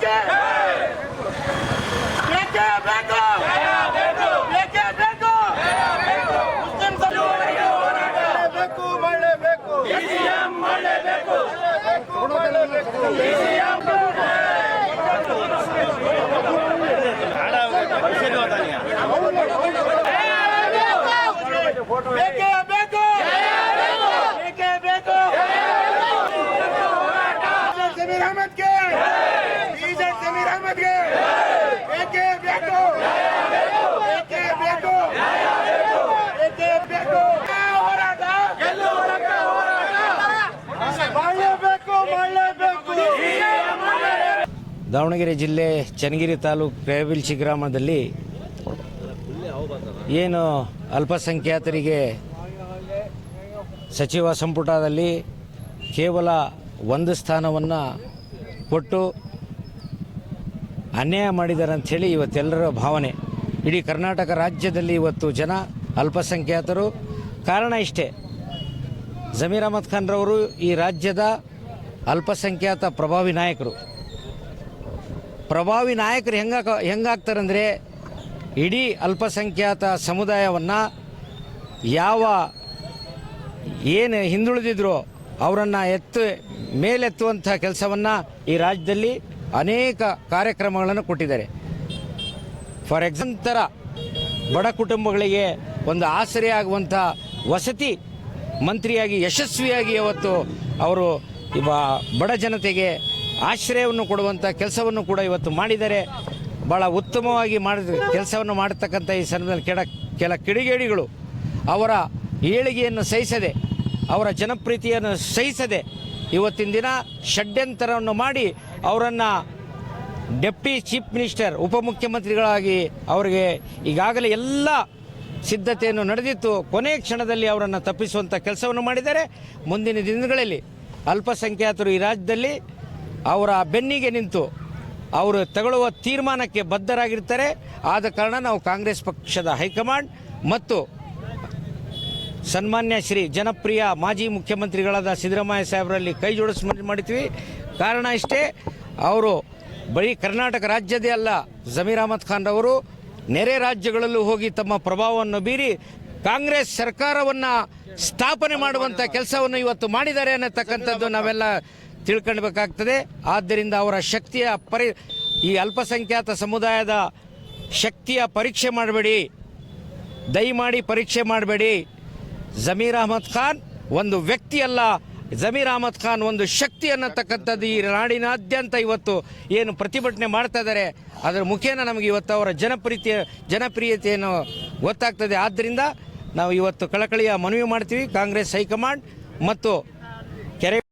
ಅಹಮದ್ಗೆ ಬೇಕೇ ಬೇಕು, ಬೇಕೇ ಬೇಕು. ಮುಸ್ಲಿಂ ಬೇಕು, ಮಾಡಲೇಬೇಕು, ಮಾಡಲೇಬೇಕು, ಬೇಕೇ ಬೇಕು, ಬೇಕೇ ಬೇಕು. ಜಮೀರ್ ಅಹಮದ್ಗೆ, ಜಮೀರ್ ಅಹಮದ್ಗೆ ಬೇಕೇ ಬೇಕು, ಬೇಕೇ ಬೇಕು, ಬೇಕೇ ಬೇಕು. ಹೋರಾಟ ಮಾಡಲೇಬೇಕು, ಮಾಡಲೇಬೇಕು. ದಾವಣಗೆರೆ ಜಿಲ್ಲೆ ಚನ್ನಗಿರಿ ತಾಲೂಕು ರೇವಿಲ್ಚಿ ಗ್ರಾಮದಲ್ಲಿ ಏನು ಅಲ್ಪಸಂಖ್ಯಾತರಿಗೆ ಸಚಿವ ಸಂಪುಟದಲ್ಲಿ ಕೇವಲ ಒಂದು ಸ್ಥಾನವನ್ನು ಕೊಟ್ಟು ಅನ್ಯಾಯ ಮಾಡಿದ್ದಾರೆ ಅಂಥೇಳಿ ಇವತ್ತೆಲ್ಲರ ಭಾವನೆ. ಇಡೀ ಕರ್ನಾಟಕ ರಾಜ್ಯದಲ್ಲಿ ಇವತ್ತು ಜನ ಅಲ್ಪಸಂಖ್ಯಾತರು. ಕಾರಣ ಇಷ್ಟೇ, ಜಮೀರ್ ಅಹಮದ್ ಖಾನ್ರವರು ಈ ರಾಜ್ಯದ ಅಲ್ಪಸಂಖ್ಯಾತ ಪ್ರಭಾವಿ ನಾಯಕರು. ಹೆಂಗಾಗ್ತಾರಂದರೆ ಇಡೀ ಅಲ್ಪಸಂಖ್ಯಾತ ಸಮುದಾಯವನ್ನು ಏನು ಹಿಂದುಳಿದಿದ್ರು ಅವರನ್ನು ಮೇಲೆತ್ತುವಂಥ ಕೆಲಸವನ್ನು ಈ ರಾಜ್ಯದಲ್ಲಿ ಅನೇಕ ಕಾರ್ಯಕ್ರಮಗಳನ್ನು ಕೊಟ್ಟಿದ್ದಾರೆ. ಫಾರ್ ಎಕ್ಸಾಂಪಲ್ ಬಡ ಕುಟುಂಬಗಳಿಗೆ ಒಂದು ಆಸರೆ ಆಗುವಂಥ ವಸತಿ ಮಂತ್ರಿಯಾಗಿ ಯಶಸ್ವಿಯಾಗಿ ಅವತ್ತು ಅವರು ಬಡ ಜನತೆಗೆ ಆಶ್ರಯವನ್ನು ಕೊಡುವಂಥ ಕೆಲಸವನ್ನು ಕೂಡ ಇವತ್ತು ಮಾಡಿದ್ದಾರೆ. ಭಾಳ ಉತ್ತಮವಾಗಿ ಕೆಲಸವನ್ನು ಮಾಡತಕ್ಕಂಥ ಈ ಸಂದರ್ಭದಲ್ಲಿ ಕೆಲ ಕಿಡಿಗೇಡಿಗಳು ಅವರ ಏಳಿಗೆಯನ್ನು ಸಹಿಸದೆ, ಅವರ ಜನಪ್ರೀತಿಯನ್ನು ಸಹಿಸದೆ ಇವತ್ತಿನ ದಿನ ಷಡ್ಯಂತರವನ್ನು ಮಾಡಿ ಅವರನ್ನು ಡೆಪ್ಟಿ ಚೀಫ್ ಮಿನಿಸ್ಟರ್ ಉಪಮುಖ್ಯಮಂತ್ರಿಗಳಾಗಿ ಅವರಿಗೆ ಈಗಾಗಲೇ ಎಲ್ಲ ಸಿದ್ಧತೆಯನ್ನು ನಡೆದಿತ್ತು. ಕೊನೆಯ ಕ್ಷಣದಲ್ಲಿ ಅವರನ್ನು ತಪ್ಪಿಸುವಂಥ ಕೆಲಸವನ್ನು ಮಾಡಿದ್ದಾರೆ. ಮುಂದಿನ ದಿನಗಳಲ್ಲಿ ಅಲ್ಪಸಂಖ್ಯಾತರು ಈ ರಾಜ್ಯದಲ್ಲಿ ಅವರ ಬೆನ್ನಿಗೆ ನಿಂತು ಅವರು ತಗೊಳ್ಳುವ ತೀರ್ಮಾನಕ್ಕೆ ಬದ್ಧರಾಗಿರ್ತಾರೆ. ಆದ ಕಾರಣ ನಾವು ಕಾಂಗ್ರೆಸ್ ಪಕ್ಷದ ಹೈಕಮಾಂಡ್ ಮತ್ತು ಸನ್ಮಾನ್ಯ ಶ್ರೀ ಜನಪ್ರಿಯ ಮಾಜಿ ಮುಖ್ಯಮಂತ್ರಿಗಳಾದ ಸಿದ್ದರಾಮಯ್ಯ ಸಾಹೇಬರಲ್ಲಿ ಕೈ ಜೋಡಿಸಿ ಮಾಡಿದ್ವಿ. ಕಾರಣ ಇಷ್ಟೇ, ಅವರು ಬರೀ ಕರ್ನಾಟಕ ರಾಜ್ಯದೇ ಅಲ್ಲ, ಜಮೀರ್ ಅಹಮದ್ ಖಾನ್ರವರು ನೆರೆ ರಾಜ್ಯಗಳಲ್ಲೂ ಹೋಗಿ ತಮ್ಮ ಪ್ರಭಾವವನ್ನು ಬೀರಿ ಕಾಂಗ್ರೆಸ್ ಸರ್ಕಾರವನ್ನು ಸ್ಥಾಪನೆ ಮಾಡುವಂಥ ಕೆಲಸವನ್ನು ಇವತ್ತು ಮಾಡಿದ್ದಾರೆ ಅನ್ನತಕ್ಕಂಥದ್ದು ನಾವೆಲ್ಲ ತಿಳ್ಕೊಳ್ಬೇಕಾಗ್ತದೆ. ಆದ್ದರಿಂದ ಅವರ ಶಕ್ತಿಯ ಈ ಅಲ್ಪಸಂಖ್ಯಾತ ಸಮುದಾಯದ ಶಕ್ತಿಯ ಪರೀಕ್ಷೆ ಮಾಡಬೇಡಿ, ದಯಮಾಡಿ ಪರೀಕ್ಷೆ ಮಾಡಬೇಡಿ. ಜಮೀರ್ ಅಹಮದ್ ಖಾನ್ ಒಂದು ವ್ಯಕ್ತಿ ಅಲ್ಲ, ಜಮೀರ್ ಅಹಮದ್ ಖಾನ್ ಒಂದು ಶಕ್ತಿ ಅನ್ನತಕ್ಕಂಥದ್ದು ಈ ನಾಡಿನಾದ್ಯಂತ ಇವತ್ತು ಏನು ಪ್ರತಿಭಟನೆ ಮಾಡ್ತಾ ಇದ್ದಾರೆ ಅದರ ಮುಖೇನ ನಮಗೆ ಇವತ್ತು ಅವರ ಜನಪ್ರಿಯತೆಯನ್ನು ಗೊತ್ತಾಗ್ತದೆ. ಆದ್ದರಿಂದ ನಾವು ಇವತ್ತು ಕಳಕಳಿಯ ಮನವಿ ಮಾಡ್ತೀವಿ ಕಾಂಗ್ರೆಸ್ ಹೈಕಮಾಂಡ್ ಮತ್ತು